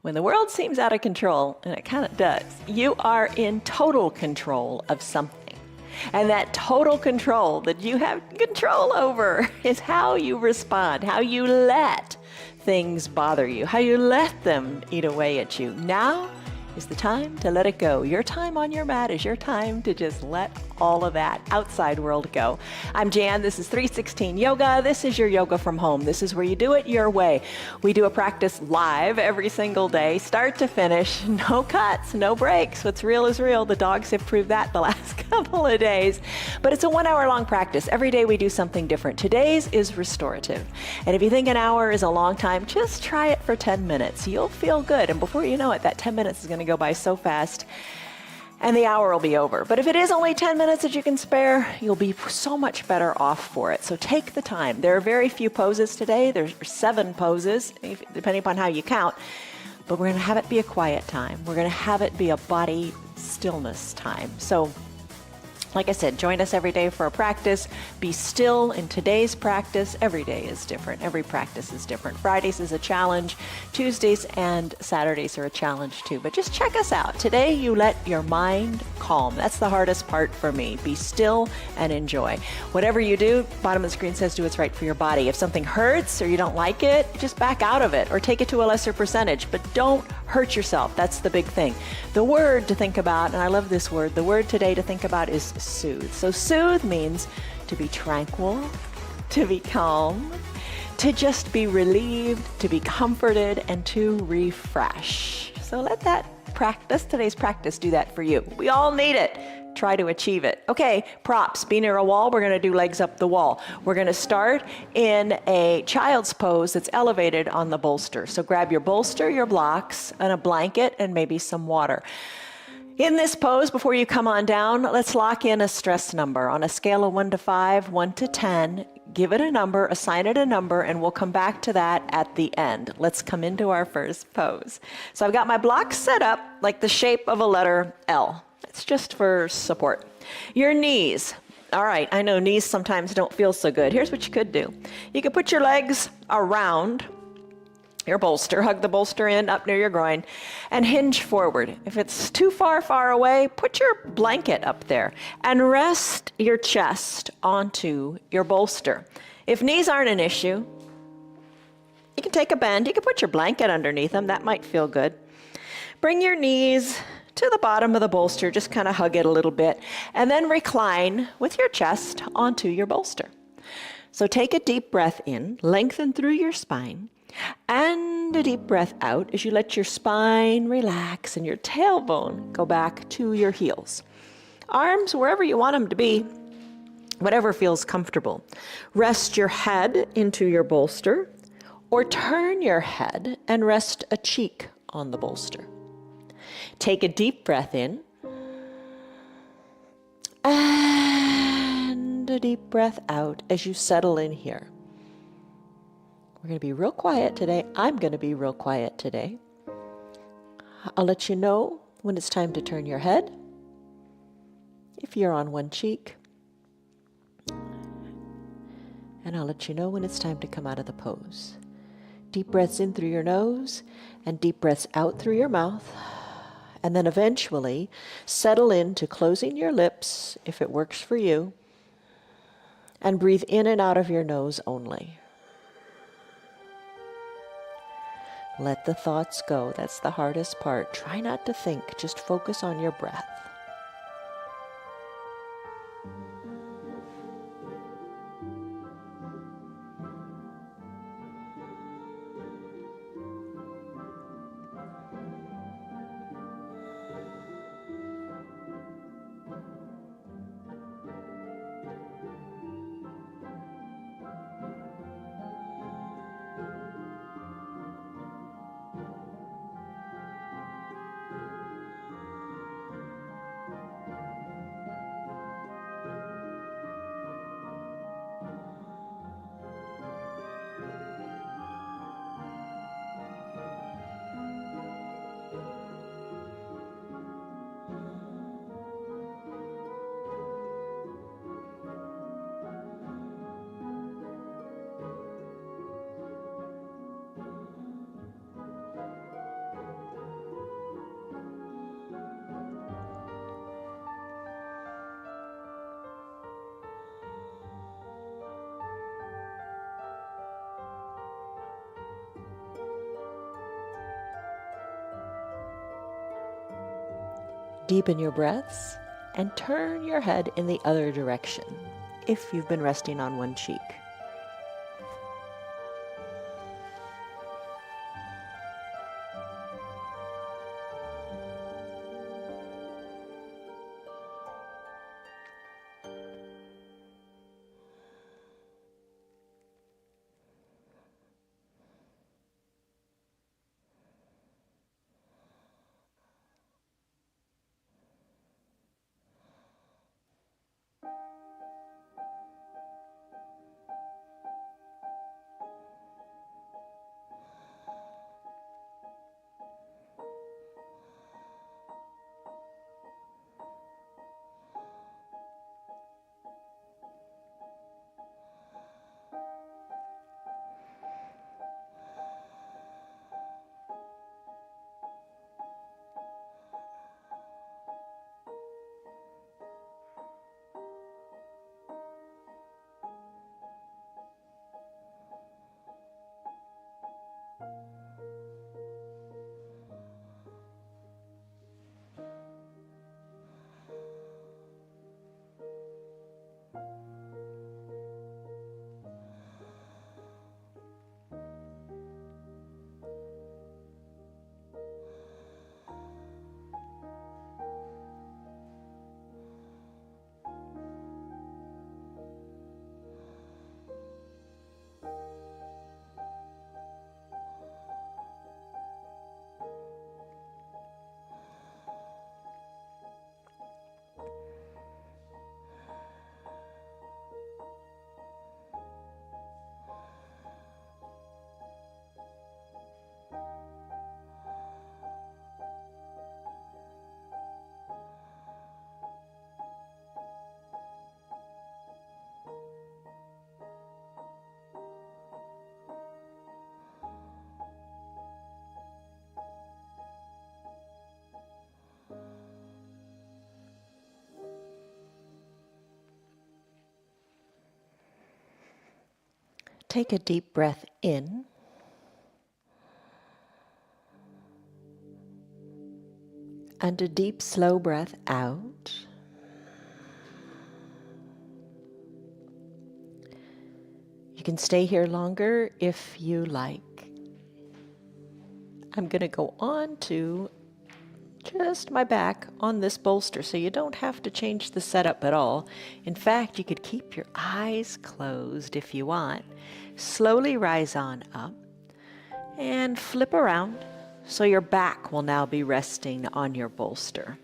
When the world seems out of control, and it kind of does, you are in total control of something. And that total control that you have control over is how you respond, how you let things bother you, how you let them eat away at you. Now is the time to let it go. Your time on your mat is your time to just let all of that outside world go. I'm Jan. This is 316 Yoga. This is your yoga from home. This is where you do it your way. We do a practice live every single day, start to finish. No cuts, no breaks. What's real is real. The dogs have proved that the last couple of days. But it's a 1 hour long practice. Every day we do something different. Today's is restorative. And if you think an hour is a long time, just try it for 10 minutes. You'll feel good. And before you know it, that 10 minutes is going to go by so fast and the hour will be over. But if it is only 10 minutes that you can spare, you'll be so much better off for it. So take the time. There are very few poses today. There's 7 poses, depending upon how you count. But we're going to have it be a quiet time. We're going to have it be a body stillness time. So like I said, join us every day for a practice. Be still in today's practice. Every day is different. Every practice is different. Fridays is a challenge. Tuesdays and Saturdays are a challenge too. But just check us out. Today you let your mind calm. That's the hardest part for me. Be still and enjoy. Whatever you do, bottom of the screen says do what's right for your body. If something hurts or you don't like it, just back out of it or take it to a lesser percentage. But don't hurt yourself. That's the big thing. The word to think about, and I love this word, the word today to think about is soothe. So soothe means to be tranquil, to be calm, to just be relieved, to be comforted, and to refresh. So let that practice, today's practice, do that for you. We all need it. Try to achieve it. Okay, props. Be near a wall. We're going to do legs up the wall. We're going to start in a child's pose that's elevated on the bolster. So grab your bolster, your blocks, and a blanket, and maybe some water. In this pose, before you come on down, let's lock in a stress number. On a scale of 1 to 5, 1 to 10, give it a number, assign it a number, and we'll come back to that at the end. Let's come into our first pose. So I've got my blocks set up like the shape of a letter L. It's just for support. Your knees. All right, I know knees sometimes don't feel so good. Here's what you could do. You could put your legs around your bolster, hug the bolster in up near your groin, and hinge forward. If it's too far away, put your blanket up there and rest your chest onto your bolster. If knees aren't an issue, you can take a bend. You can put your blanket underneath them. That might feel good. Bring your knees to the bottom of the bolster, just kind of hug it a little bit, and then recline with your chest onto your bolster. So take a deep breath in, lengthen through your spine, and a deep breath out as you let your spine relax and your tailbone go back to your heels. Arms wherever you want them to be, whatever feels comfortable. Rest your head into your bolster, or turn your head and rest a cheek on the bolster. Take a deep breath in, and a deep breath out as you settle in here. We're going to be real quiet today. I'm going to be real quiet today. I'll let you know when it's time to turn your head, if you're on one cheek, and I'll let you know when it's time to come out of the pose. Deep breaths in through your nose and deep breaths out through your mouth. And then eventually settle into closing your lips, if it works for you, and breathe in and out of your nose only. Let the thoughts go. That's the hardest part. Try not to think. Just focus on your breath. Deepen your breaths and turn your head in the other direction if you've been resting on one cheek. Take a deep breath in and a deep, slow breath out. You can stay here longer if you like. I'm going to go on to just my back on this bolster, so you don't have to change the setup at all. In fact, you could keep your eyes closed if you want. Slowly rise on up and flip around so your back will now be resting on your bolster.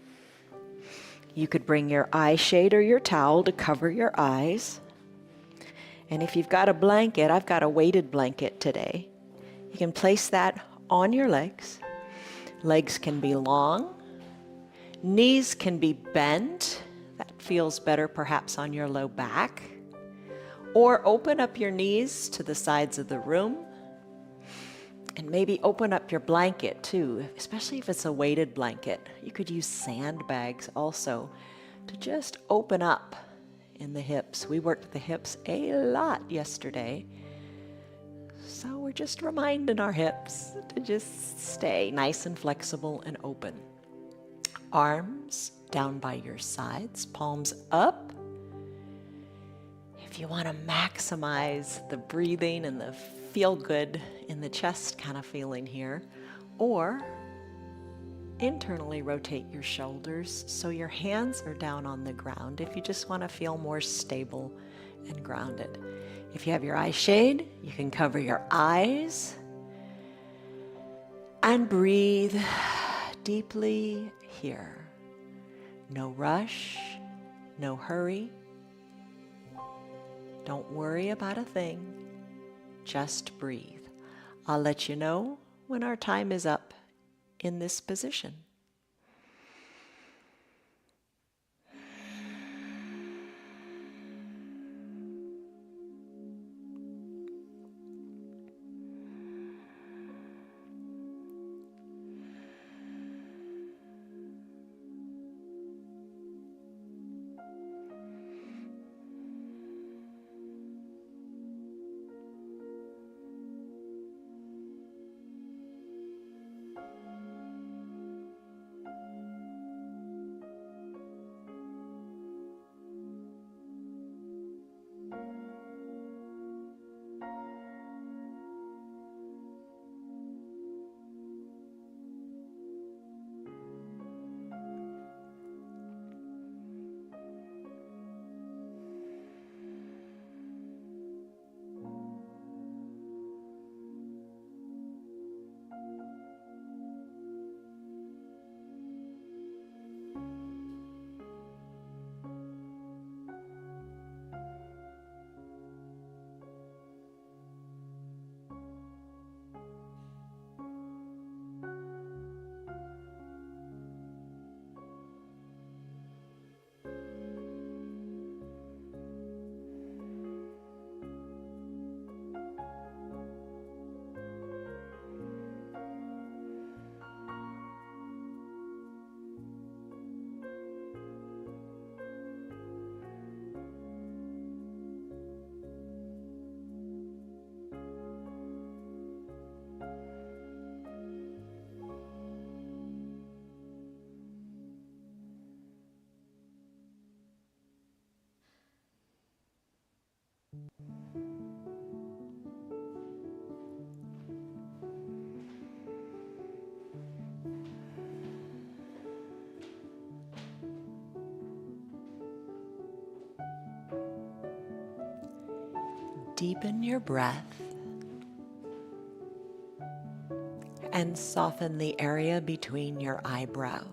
You could bring your eye shade or your towel to cover your eyes. And if you've got a blanket, I've got a weighted blanket today. You can place that on your legs. Legs can be long. Knees can be bent. That feels better perhaps on your low back. Or open up your knees to the sides of the room. And maybe open up your blanket too, especially if it's a weighted blanket. You could use sandbags also to just open up in the hips. We worked the hips a lot yesterday. So we're just reminding our hips to just stay nice and flexible and open. Arms down by your sides, palms up. If you want to maximize the breathing and the feel good in the chest kind of feeling here, or internally rotate your shoulders so your hands are down on the ground if you just want to feel more stable and grounded. If you have your eye shade, you can cover your eyes and breathe deeply here. No rush, no hurry. Don't worry about a thing. Just breathe. I'll let you know when our time is up in this position. Deepen your breath and soften the area between your eyebrows.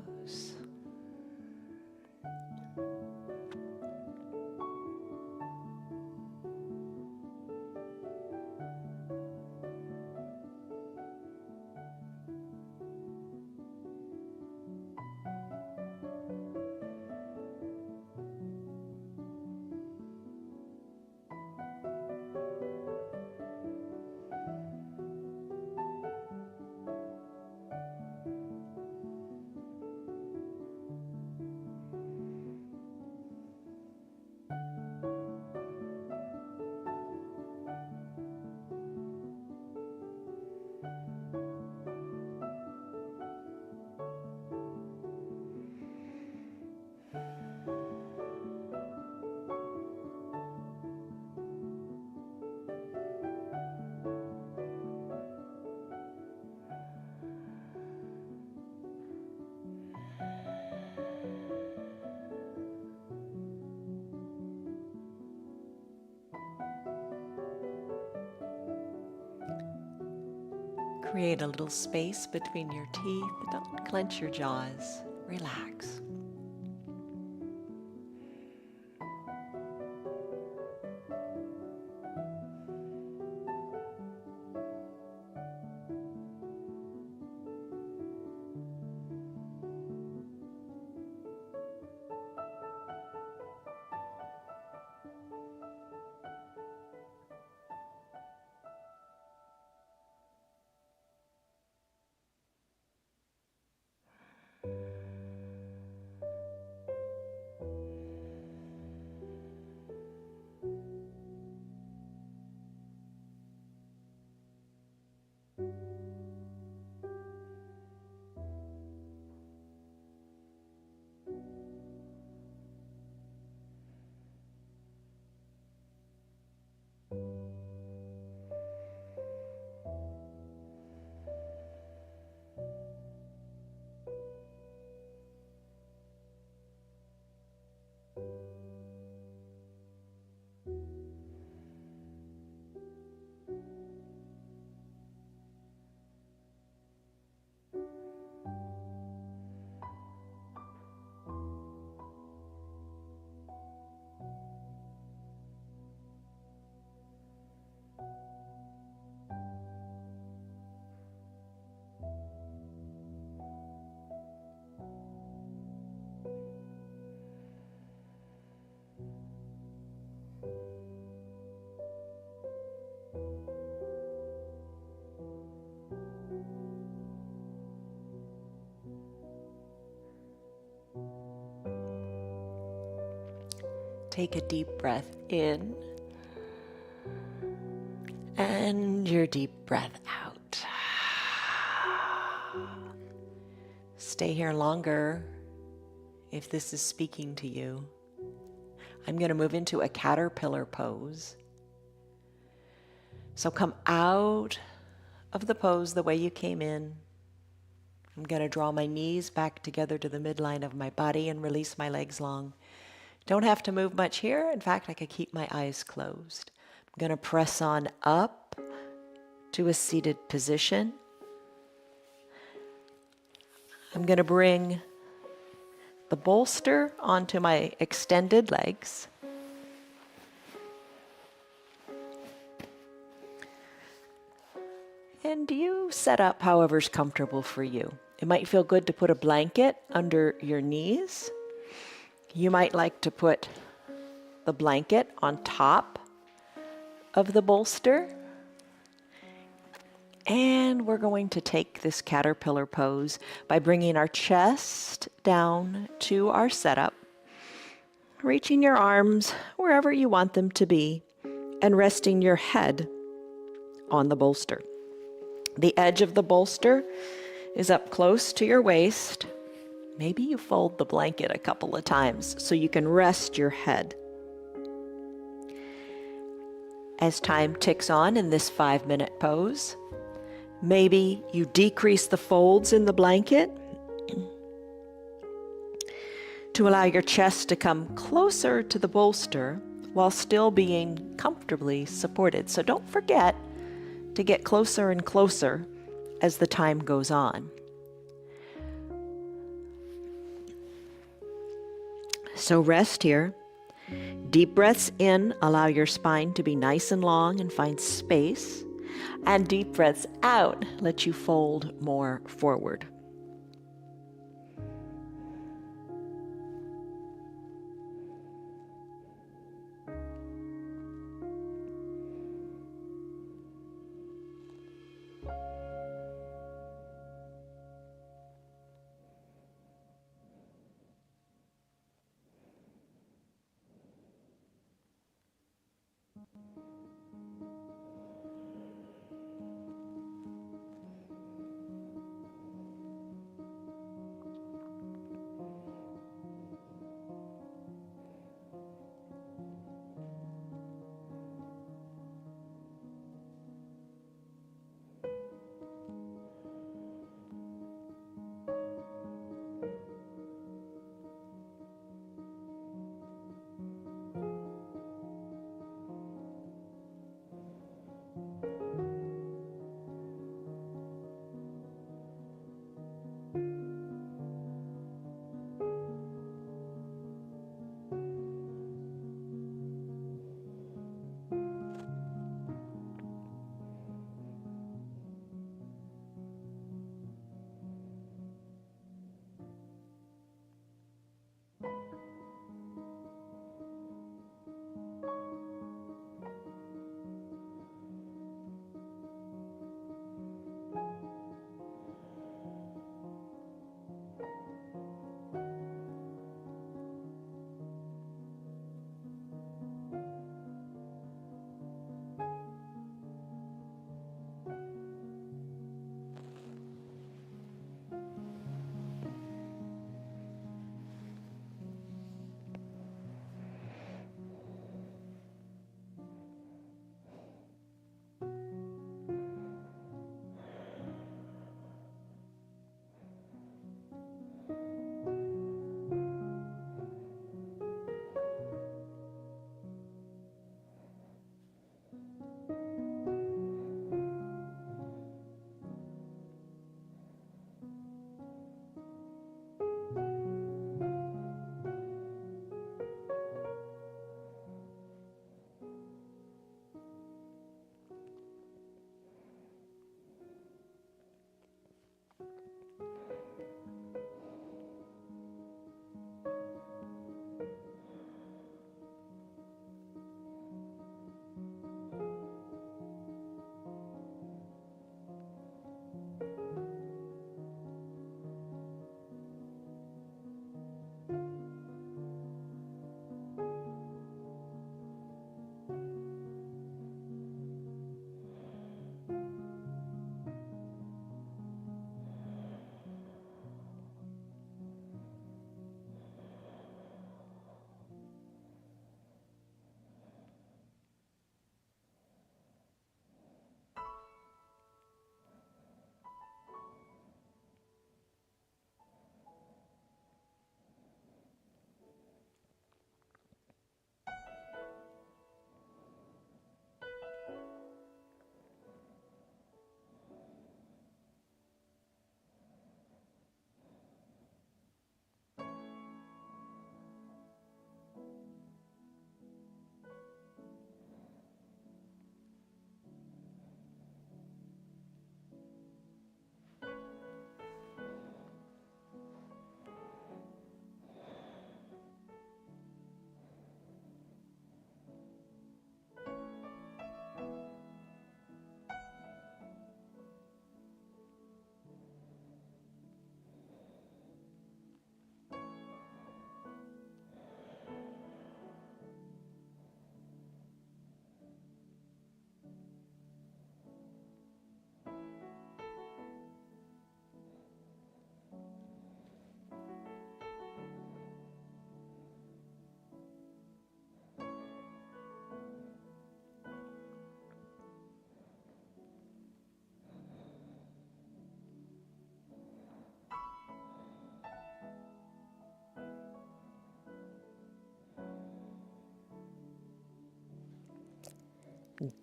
Create a little space between your teeth. Don't clench your jaws. Relax. Take a deep breath in and your deep breath out. Stay here longer if this is speaking to you. I'm going to move into a caterpillar pose. So come out of the pose the way you came in. I'm going to draw my knees back together to the midline of my body and release my legs long. Don't have to move much here. In fact, I could keep my eyes closed. I'm going to press on up to a seated position. I'm going to bring the bolster onto my extended legs. And you set up however's comfortable for you. It might feel good to put a blanket under your knees. You might like to put the blanket on top of the bolster. And we're going to take this caterpillar pose by bringing our chest down to our setup, reaching your arms wherever you want them to be, and resting your head on the bolster. The edge of the bolster is up close to your waist. Maybe you fold the blanket a couple of times so you can rest your head. As time ticks on in this 5-minute pose, maybe you decrease the folds in the blanket to allow your chest to come closer to the bolster while still being comfortably supported. So don't forget to get closer and closer as the time goes on. So rest here. Deep breaths in, allow your spine to be nice and long and find space. And deep breaths out, let you fold more forward.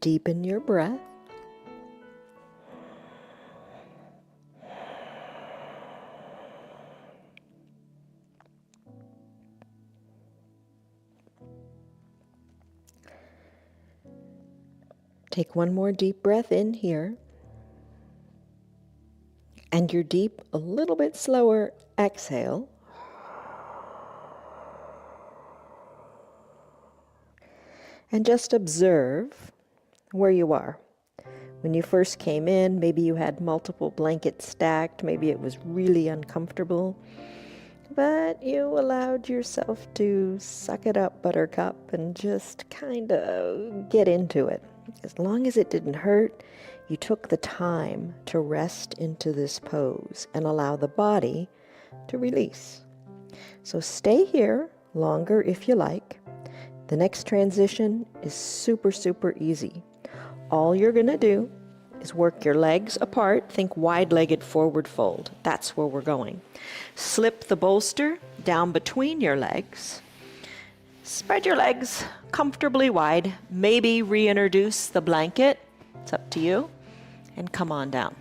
Deepen your breath. Take one more deep breath in here. And your deep, a little bit slower exhale. And just observe where you are. When you first came in, maybe you had multiple blankets stacked, maybe it was really uncomfortable, but you allowed yourself to suck it up, buttercup, and just kind of get into it. As long as it didn't hurt, you took the time to rest into this pose and allow the body to release. So stay here longer if you like. The next transition is super, super easy. All you're going to do is work your legs apart. Think wide-legged forward fold. That's where we're going. Slip the bolster down between your legs. Spread your legs comfortably wide. Maybe reintroduce the blanket. It's up to you. And come on down.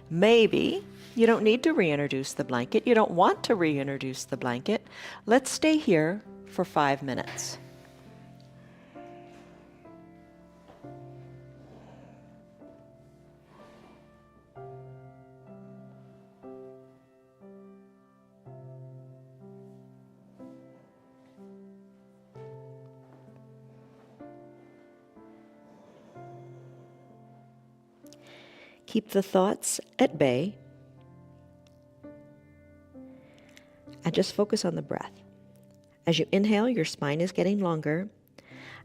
Maybe you don't need to reintroduce the blanket. You don't want to reintroduce the blanket. Let's stay here for 5 minutes. Keep the thoughts at bay and just focus on the breath. As you inhale, your spine is getting longer,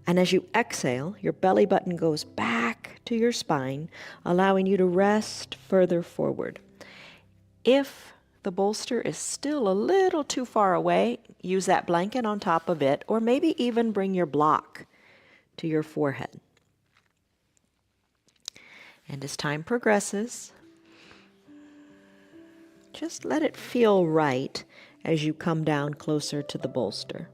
and as you exhale, your belly button goes back to your spine, allowing you to rest further forward. If the bolster is still a little too far away, use that blanket on top of it, or maybe even bring your block to your forehead. And as time progresses, just let it feel right as you come down closer to the bolster.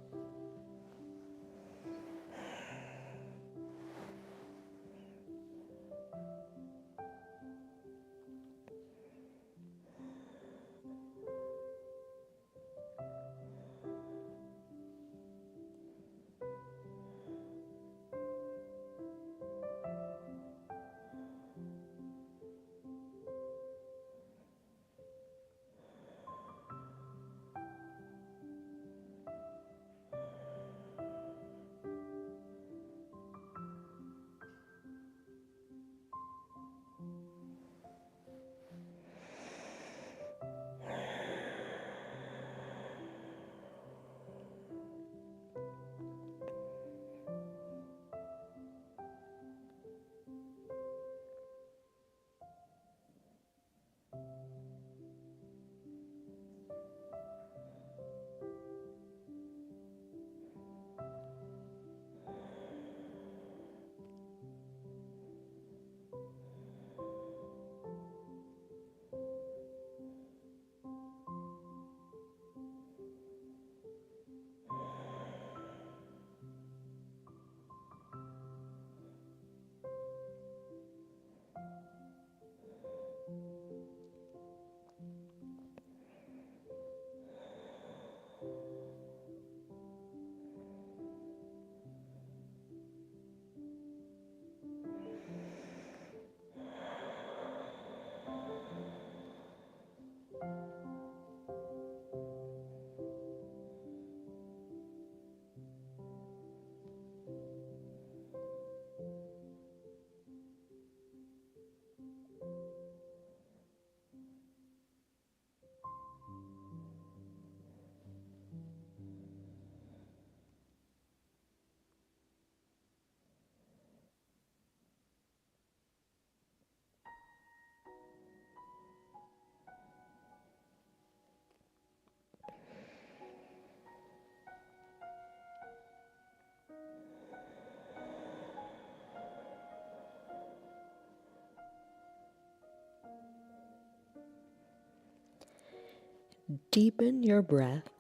Deepen your breath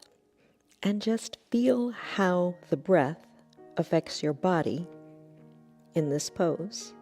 and just feel how the breath affects your body in this pose.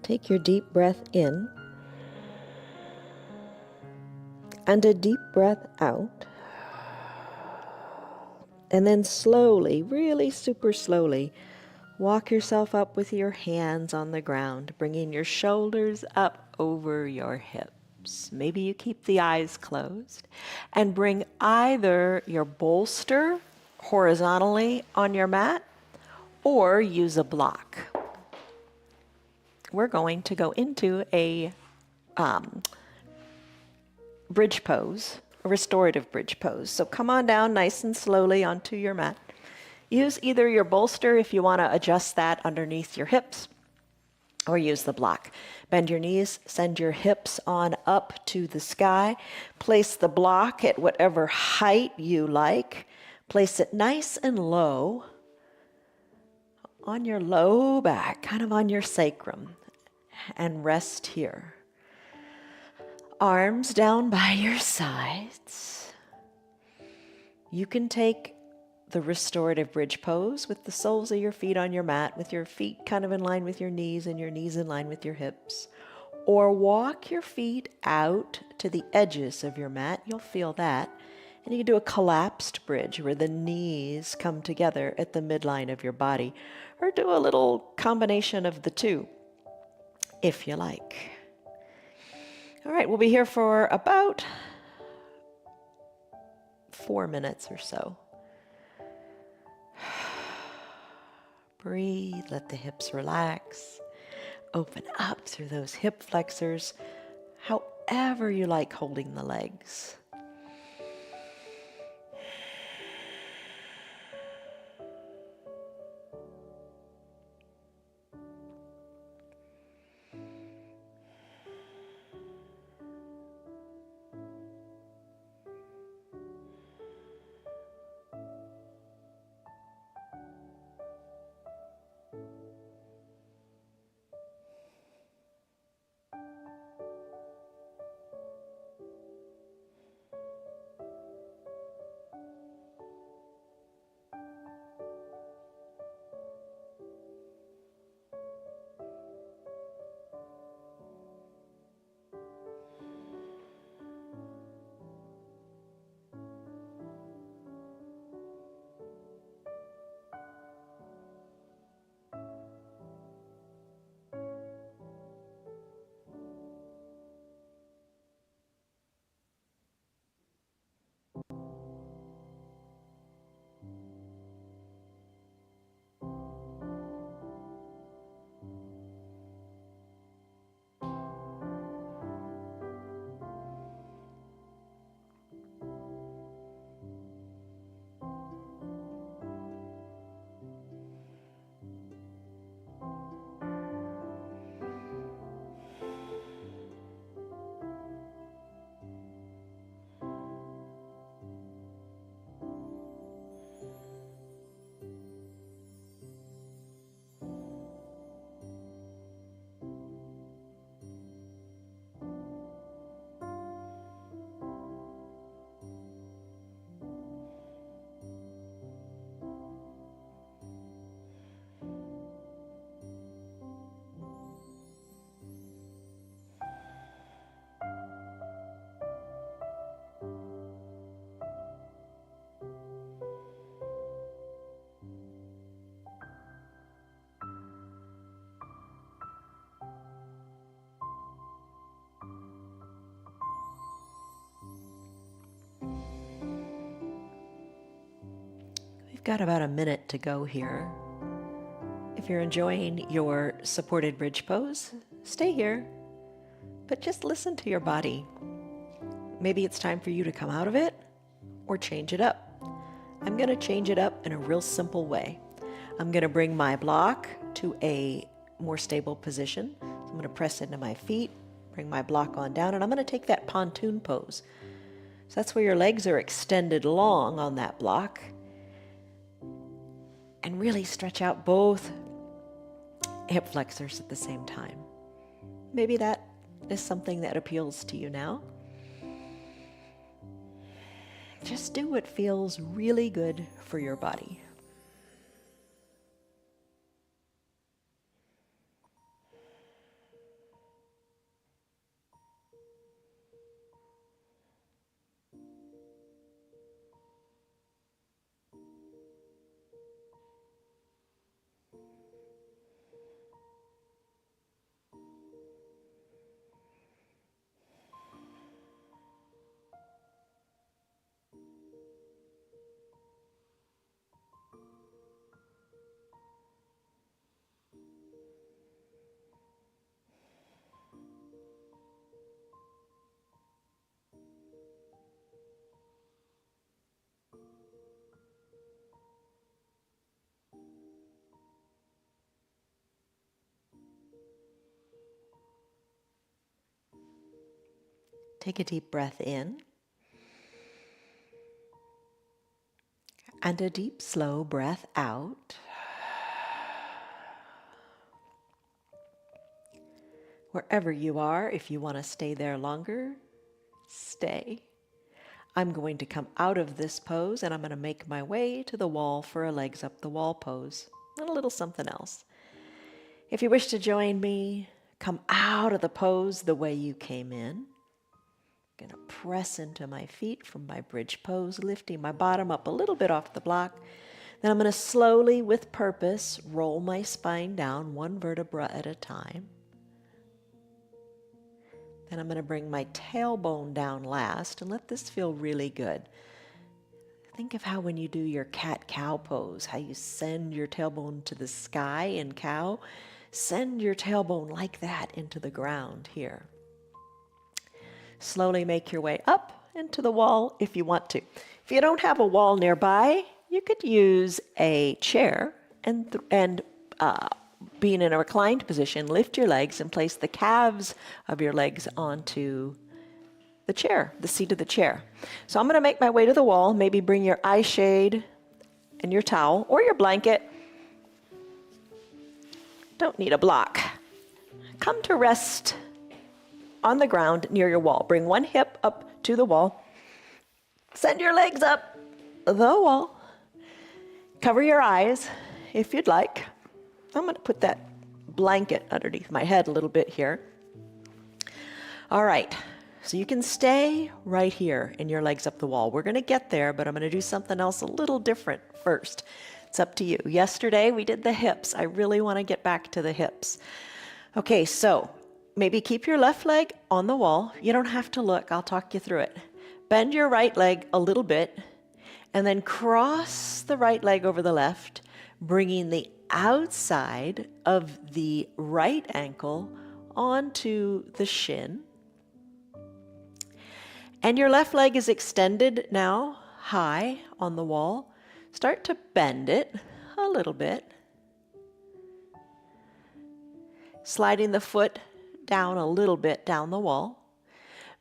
Take your deep breath in and a deep breath out. And then slowly, really super slowly, walk yourself up with your hands on the ground, bringing your shoulders up over your hips. Maybe you keep the eyes closed and bring either your bolster horizontally on your mat or use a block. We're going to go into a bridge pose, a restorative bridge pose. So come on down nice and slowly onto your mat. Use either your bolster if you want to adjust that underneath your hips, or use the block. Bend your knees, send your hips on up to the sky. Place the block at whatever height you like. Place it nice and low on your low back, kind of on your sacrum, and rest here. Arms down by your sides. You can take the restorative bridge pose with the soles of your feet on your mat, with your feet kind of in line with your knees and your knees in line with your hips. Or walk your feet out to the edges of your mat. You'll feel that. And you can do a collapsed bridge where the knees come together at the midline of your body. Or do a little combination of the two, if you like. All right, we'll be here for about 4 minutes or so. Breathe, let the hips relax. Open up through those hip flexors, however you like holding the legs. We've got about a minute to go here. If you're enjoying your supported bridge pose, stay here, but just listen to your body. Maybe it's time for you to come out of it or change it up. I'm going to change it up in a real simple way. I'm going to bring my block to a more stable position. So I'm going to press into my feet, bring my block on down, and I'm going to take that pontoon pose. So that's where your legs are extended long on that block. And really stretch out both hip flexors at the same time. Maybe that is something that appeals to you now. Just do what feels really good for your body. Take a deep breath in and a deep, slow breath out. Wherever you are, if you want to stay there longer, stay. I'm going to come out of this pose and I'm going to make my way to the wall for a legs up the wall pose and a little something else. If you wish to join me, come out of the pose the way you came in. I'm going to press into my feet from my bridge pose, lifting my bottom up a little bit off the block. Then I'm going to slowly, with purpose, roll my spine down one vertebra at a time. Then I'm going to bring my tailbone down last and let this feel really good. Think of how when you do your cat-cow pose, how you send your tailbone to the sky in cow. Send your tailbone like that into the ground here. Slowly make your way up into the wall if you want to. If you don't have a wall nearby, you could use a chair and being in a reclined position, lift your legs and place the calves of your legs onto the chair, the seat of the chair. So I'm going to make my way to the wall. Maybe bring your eye shade and your towel or your blanket. Don't need a block. Come to rest on the ground near your wall. Bring one hip up to the wall. Send your legs up the wall. Cover your eyes if you'd like. I'm going to put that blanket underneath my head a little bit here. All right, so you can stay right here in your legs up the wall. We're going to get there, but I'm going to do something else a little different first. It's up to you. Yesterday we did the hips. I really want to get back to the hips. Okay, so maybe keep your left leg on the wall. You don't have to look. I'll talk you through it. Bend your right leg a little bit and then cross the right leg over the left, bringing the outside of the right ankle onto the shin. And your left leg is extended now high on the wall. Start to bend it a little bit. Sliding the foot down a little bit down the wall.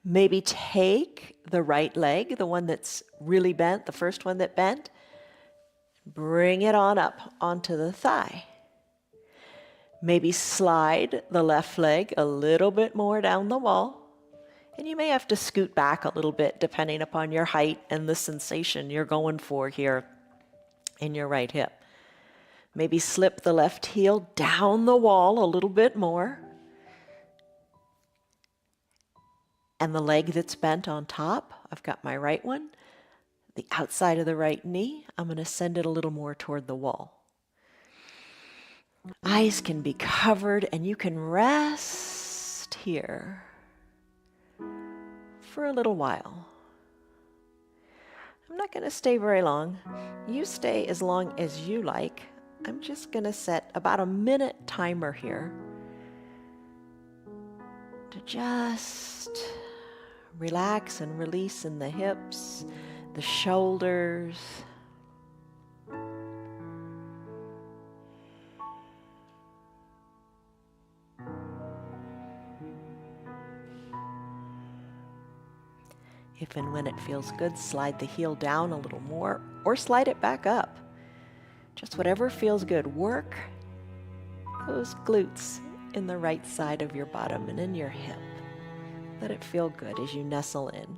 Maybe take the right leg, the one that's really bent, the first one that bent, bring it on up onto the thigh. Maybe slide the left leg a little bit more down the wall. And you may have to scoot back a little bit depending upon your height and the sensation you're going for here in your right hip. Maybe slip the left heel down the wall a little bit more. And the leg that's bent on top, I've got my right one. The outside of the right knee, I'm going to send it a little more toward the wall. Eyes can be covered and you can rest here for a little while. I'm not going to stay very long. You stay as long as you like. I'm just going to set about a minute timer here to just relax and release in the hips, the shoulders. If and when it feels good, slide the heel down a little more or slide it back up. Just whatever feels good. Work those glutes in the right side of your bottom and in your hip. Let it feel good as you nestle in.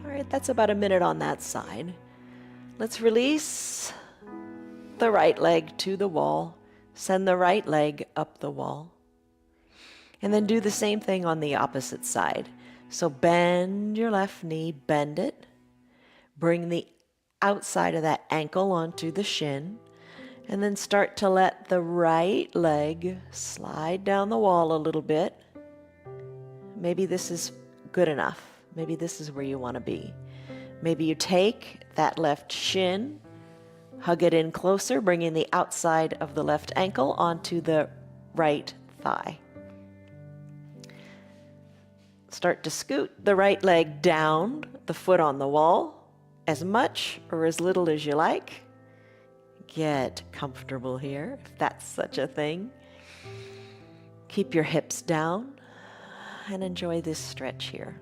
All right, that's about a minute on that side. Let's release the right leg to the wall. Send the right leg up the wall. And then do the same thing on the opposite side. So bend your left knee, bend it. Bring the outside of that ankle onto the shin. And then start to let the right leg slide down the wall a little bit. Maybe this is good enough. Maybe this is where you want to be. Maybe you take that left shin, hug it in closer, bringing the outside of the left ankle onto the right thigh. Start to scoot the right leg down, the foot on the wall, as much or as little as you like. Get comfortable here, if that's such a thing. Keep your hips down and enjoy this stretch here.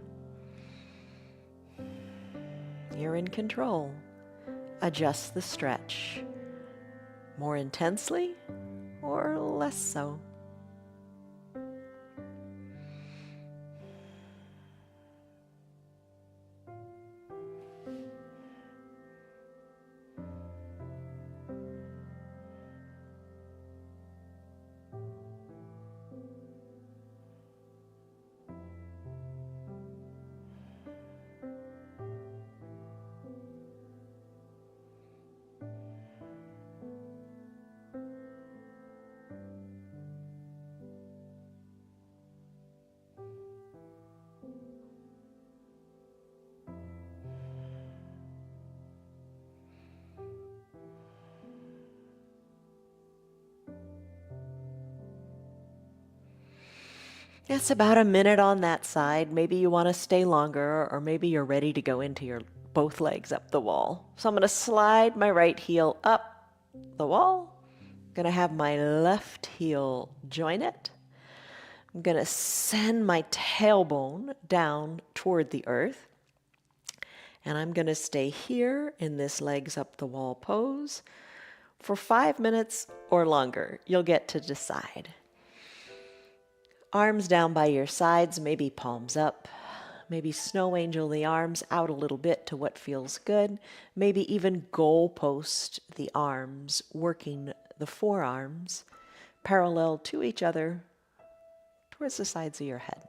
You're in control. Adjust the stretch more intensely or less so. It's about a minute on that side. Maybe you want to stay longer, or maybe you're ready to go into your both legs up the wall. So I'm going to slide my right heel up the wall. I'm going to have my left heel join it. I'm going to send my tailbone down toward the earth. And I'm going to stay here in this legs up the wall pose for 5 minutes or longer. You'll get to decide. Arms down by your sides, maybe palms up. Maybe snow angel the arms out a little bit to what feels good. Maybe even goalpost the arms, working the forearms parallel to each other towards the sides of your head.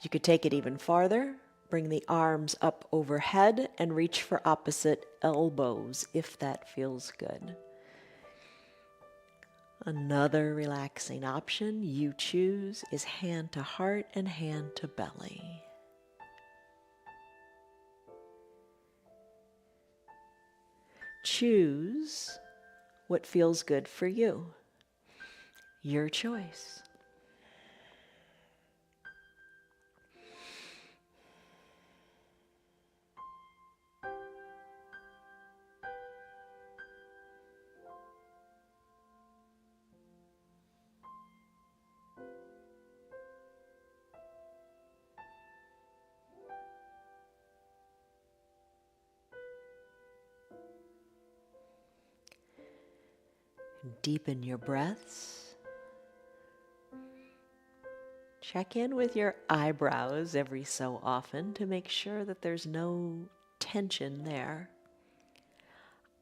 You could take it even farther. Bring the arms up overhead and reach for opposite elbows if that feels good. Another relaxing option you choose is hand to heart and hand to belly. Choose what feels good for you. Your choice. Deepen your breaths. Check in with your eyebrows every so often to make sure that there's no tension there.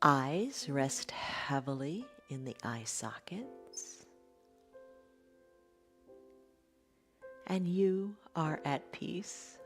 Eyes rest heavily in the eye sockets. and you are at peace.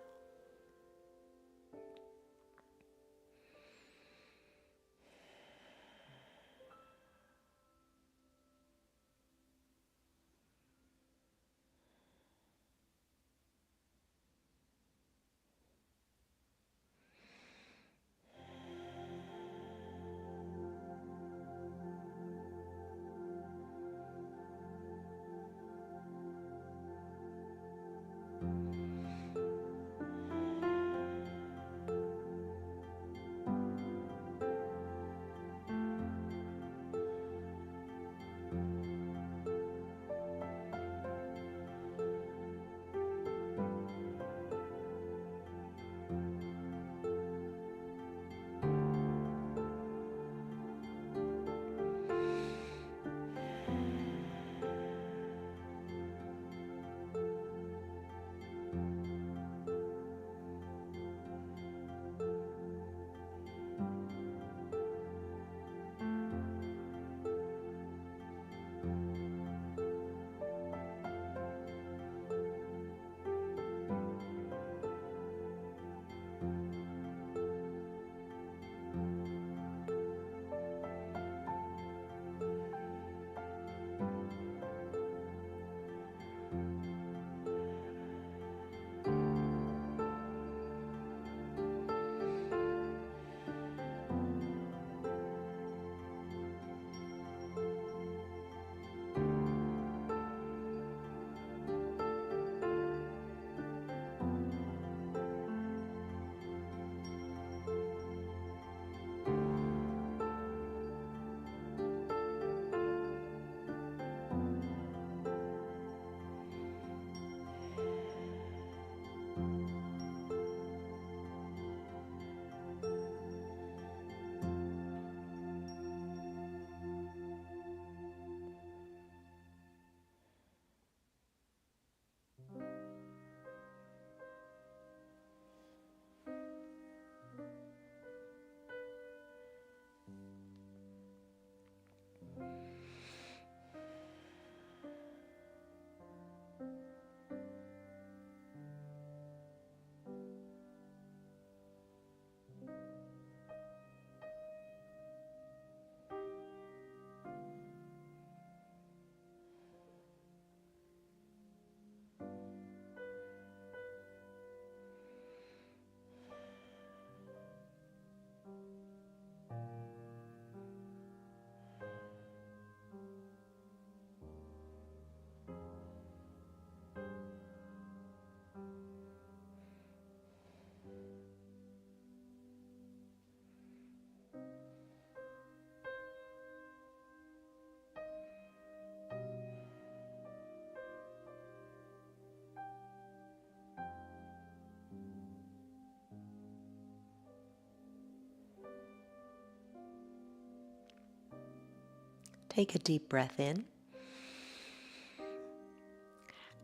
Take a deep breath in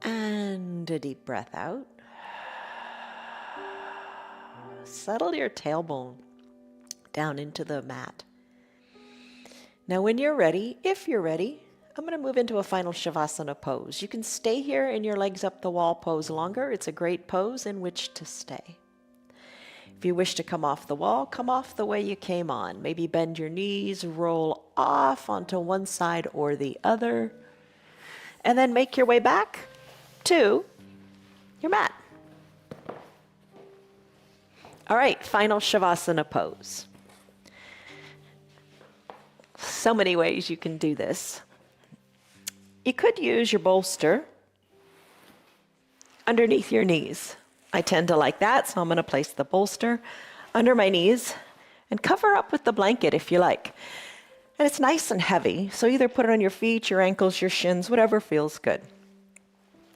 and a deep breath out. Settle your tailbone down into the mat. Now when you're ready, if you're ready, I'm going to move into a final Shavasana pose. You can stay here in your legs up the wall pose longer. It's a great pose in which to stay. If you wish to come off the wall, come off the way you came on. Maybe bend your knees, roll off onto one side or the other, and then make your way back to your mat. All right, final Shavasana pose. So many ways you can do this. You could use your bolster underneath your knees. I tend to like that, so I'm going to place the bolster under my knees and cover up with the blanket if you like. And it's nice and heavy, so either put it on your feet, your ankles, your shins, whatever feels good.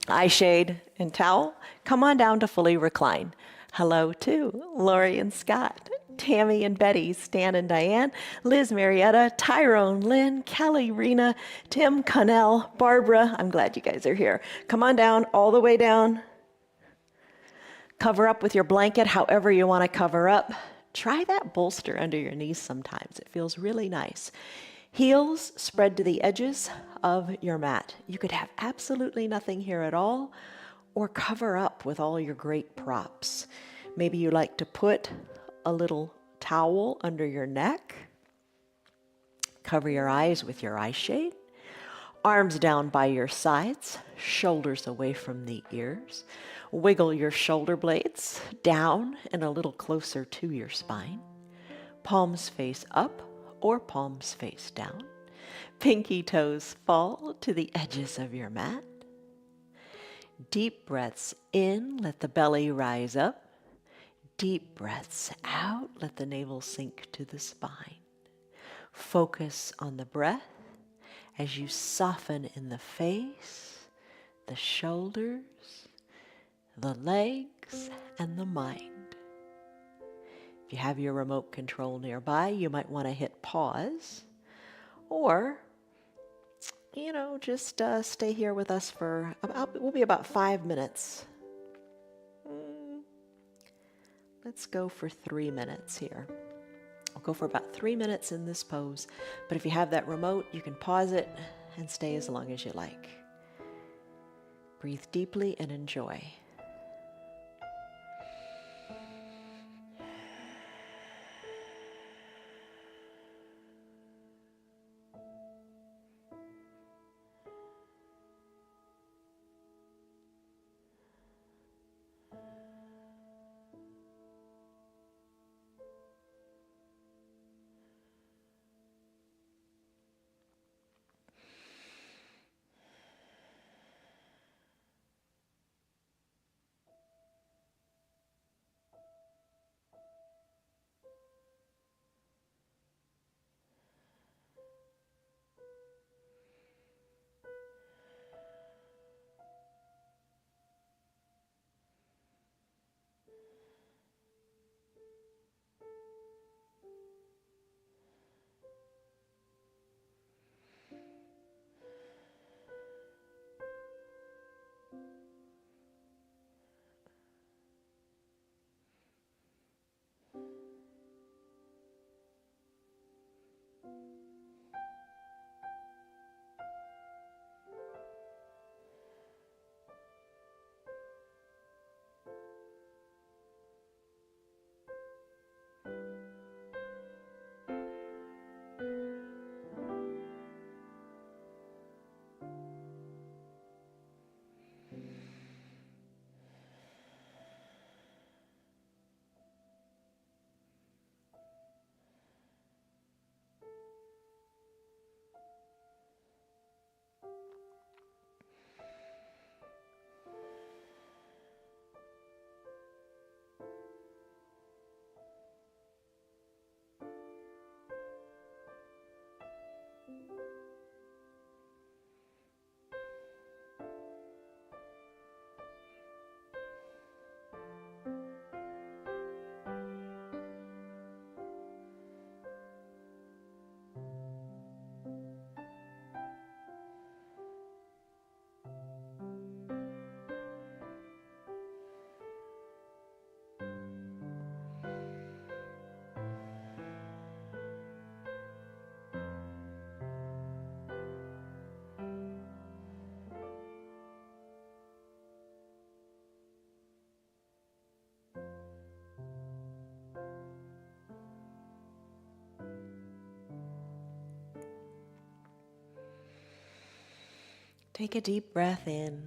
Eye shade and towel. Come on down to fully recline. Hello to Lori and Scott, Tammy and Betty, Stan and Diane, Liz, Marietta, Tyrone, Lynn, Kelly, Rena, Tim, Connell, Barbara. I'm glad you guys are here. Come on down, all the way down. Cover up with your blanket however you want to cover up. Try that bolster under your knees sometimes. It feels really nice. Heels spread to the edges of your mat. You could have absolutely nothing here at all, or cover up with all your great props. Maybe you like to put a little towel under your neck, cover your eyes with your eye shade, arms down by your sides, shoulders away from the ears. Wiggle your shoulder blades down and a little closer to your spine. Palms face up or palms face down. Pinky toes fall to the edges of your mat. Deep breaths in, let the belly rise up. Deep breaths out, let the navel sink to the spine. Focus on the breath as you soften in the face, the shoulders, the legs, and the mind. If you have your remote control nearby, you might want to hit pause, or just stay here with us for we'll be about 5 minutes. Let's go for 3 minutes here. I'll go for about 3 minutes in this pose, but if you have that remote, you can pause it and stay as long as you like. Breathe deeply and enjoy. Take a deep breath in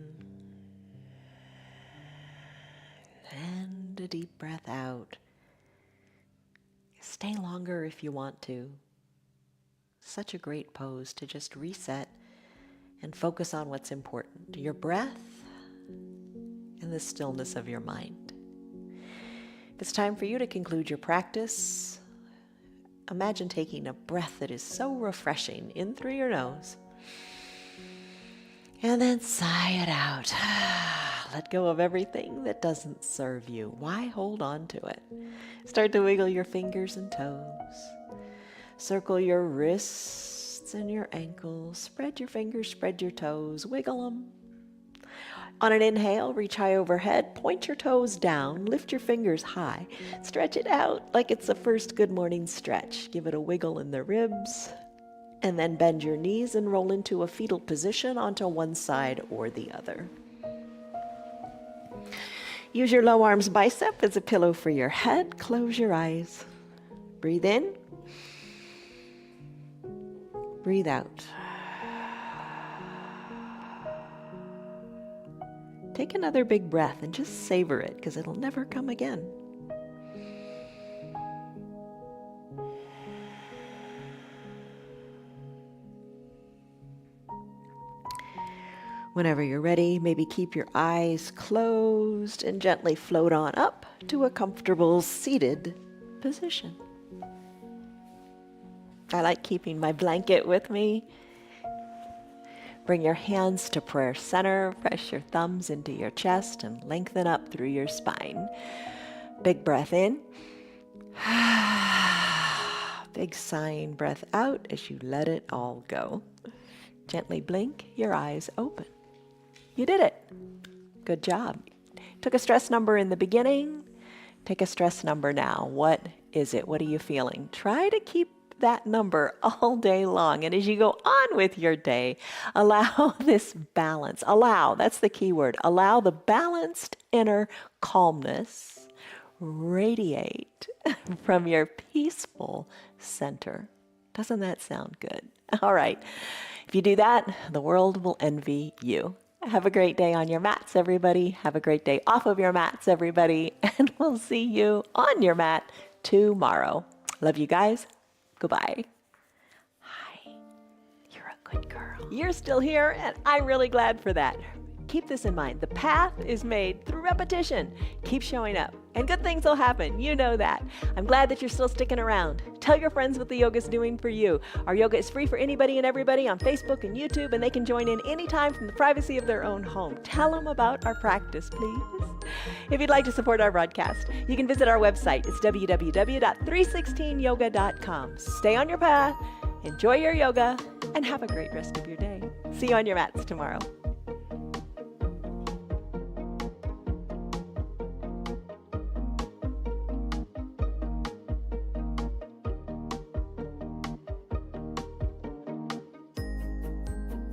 and a deep breath out. Stay longer if you want to. Such a great pose to just reset and focus on what's important, your breath and the stillness of your mind. If it's time for you to conclude your practice, imagine taking a breath that is so refreshing in through your nose. And then sigh it out. Let go of everything that doesn't serve you. Why hold on to it? Start to wiggle your fingers and toes. Circle your wrists and your ankles. Spread your fingers, spread your toes. Wiggle them. On an inhale, reach high overhead. Point your toes down. Lift your fingers high. Stretch it out like it's the first good morning stretch. Give it a wiggle in the ribs. And then bend your knees and roll into a fetal position onto one side or the other. Use your low arms bicep as a pillow for your head. Close your eyes. Breathe in. Breathe out. Take another big breath and just savor it, because it'll never come again. Whenever you're ready, maybe keep your eyes closed and gently float on up to a comfortable seated position. I like keeping my blanket with me. Bring your hands to prayer center, press your thumbs into your chest and lengthen up through your spine. Big breath in. Big sighing breath out as you let it all go. Gently blink your eyes open. You did it. Good job. Took a stress number in the beginning. Take a stress number now. What is it? What are you feeling? Try to keep that number all day long. And as you go on with your day, allow this balance. Allow, that's the key word. Allow the balanced inner calmness radiate from your peaceful center. Doesn't that sound good? All right. If you do that, the world will envy you. Have a great day on your mats, everybody. Have a great day off of your mats, everybody. And we'll see you on your mat tomorrow. Love you guys. Goodbye. Hi. You're a good girl. You're still here, and I'm really glad for that. Keep this in mind. The path is made through repetition. Keep showing up, and good things will happen. You know that. I'm glad that you're still sticking around. Tell your friends what the yoga's doing for you. Our yoga is free for anybody and everybody on Facebook and YouTube, and they can join in anytime from the privacy of their own home. Tell them about our practice, please. If you'd like to support our broadcast, you can visit our website. It's www.316yoga.com. Stay on your path, enjoy your yoga, and have a great rest of your day. See you on your mats tomorrow.